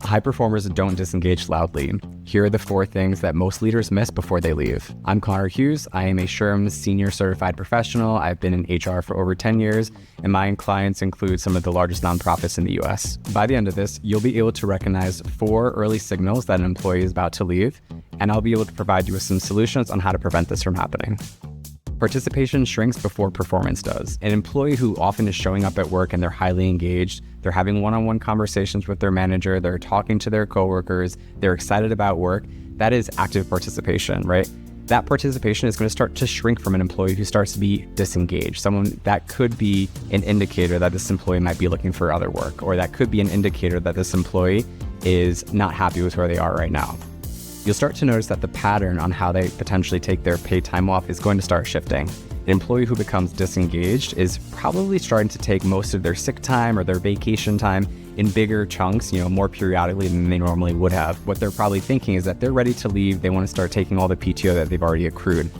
High performers don't disengage loudly. Here are the 4 things that most leaders miss before they leave. I'm Conor Hughes. I am a SHRM Senior Certified Professional. I've been in HR for over 10 years, and my clients include some of the largest nonprofits in the US. By the end of this, you'll be able to recognize 4 early signals that an employee is about to leave, and I'll be able to provide you with some solutions on how to prevent this from happening. Participation shrinks before performance does. An employee who often is showing up at work and they're highly engaged, they're having one-on-one conversations with their manager, they're talking to their coworkers, they're excited about work, that is active participation, right? That participation is going to start to shrink from an employee who starts to be disengaged. Someone that could be an indicator that this employee might be looking for other work, or that could be an indicator that this employee is not happy with where they are right now. You'll start to notice that the pattern on how they potentially take their paid time off is going to start shifting. An employee who becomes disengaged is probably starting to take most of their sick time or their vacation time in bigger chunks, more periodically than they normally would have. What they're probably thinking is that they're ready to leave. They want to start taking all the PTO that they've already accrued.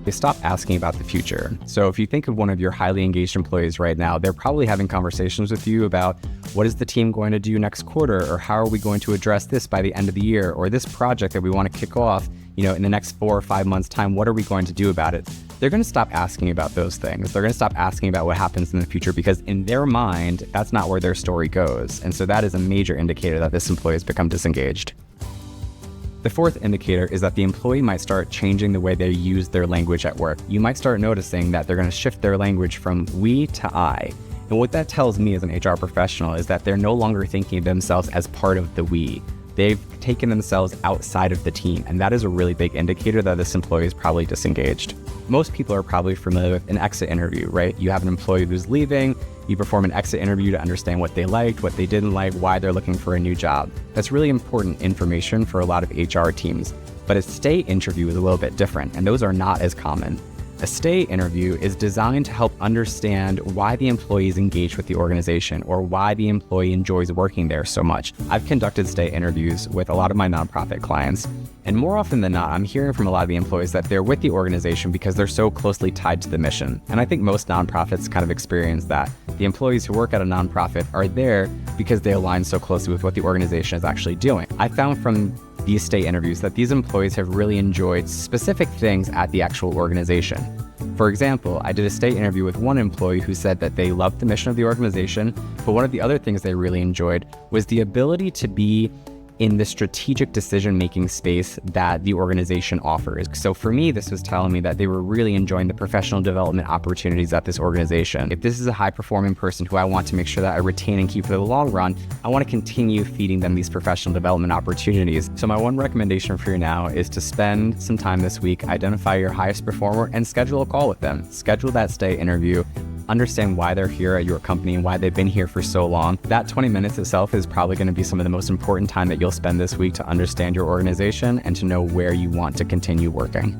They stop asking about the future. So if you think of one of your highly engaged employees right now, they're probably having conversations with you about what is the team going to do next quarter, or how are we going to address this by the end of the year, or this project that we want to kick off, in the next 4 or 5 months' time, what are we going to do about it? They're going to stop asking about those things. They're going to stop asking about what happens in the future because in their mind, that's not where their story goes. And so that is a major indicator that this employee has become disengaged. The 4th indicator is that the employee might start changing the way they use their language at work. You might start noticing that they're going to shift their language from we to I. And what that tells me as an HR professional is that they're no longer thinking of themselves as part of the we. They've taken themselves outside of the team, and that is a really big indicator that this employee is probably disengaged. Most people are probably familiar with an exit interview, right? You have an employee who's leaving, you perform an exit interview to understand what they liked, what they didn't like, why they're looking for a new job. That's really important information for a lot of HR teams. But a stay interview is a little bit different, and those are not as common. A stay interview is designed to help understand why the employee is engaged with the organization or why the employee enjoys working there so much. I've conducted stay interviews with a lot of my nonprofit clients, and more often than not, I'm hearing from a lot of the employees that they're with the organization because they're so closely tied to the mission. And I think most nonprofits kind of experience that. The employees who work at a nonprofit are there because they align so closely with what the organization is actually doing. I found from these stay interviews that these employees have really enjoyed specific things at the actual organization. For example, I did a stay interview with one employee who said that they loved the mission of the organization, but one of the other things they really enjoyed was the ability to be in the strategic decision-making space that the organization offers. So for me, this was telling me that they were really enjoying the professional development opportunities at this organization. If this is a high-performing person who I want to make sure that I retain and keep for the long run, I want to continue feeding them these professional development opportunities. So my one recommendation for you now is to spend some time this week, identify your highest performer, and schedule a call with them. Schedule that stay interview. Understand why they're here at your company and why they've been here for so long. That 20 minutes itself is probably going to be some of the most important time that you'll spend this week to understand your organization and to know where you want to continue working.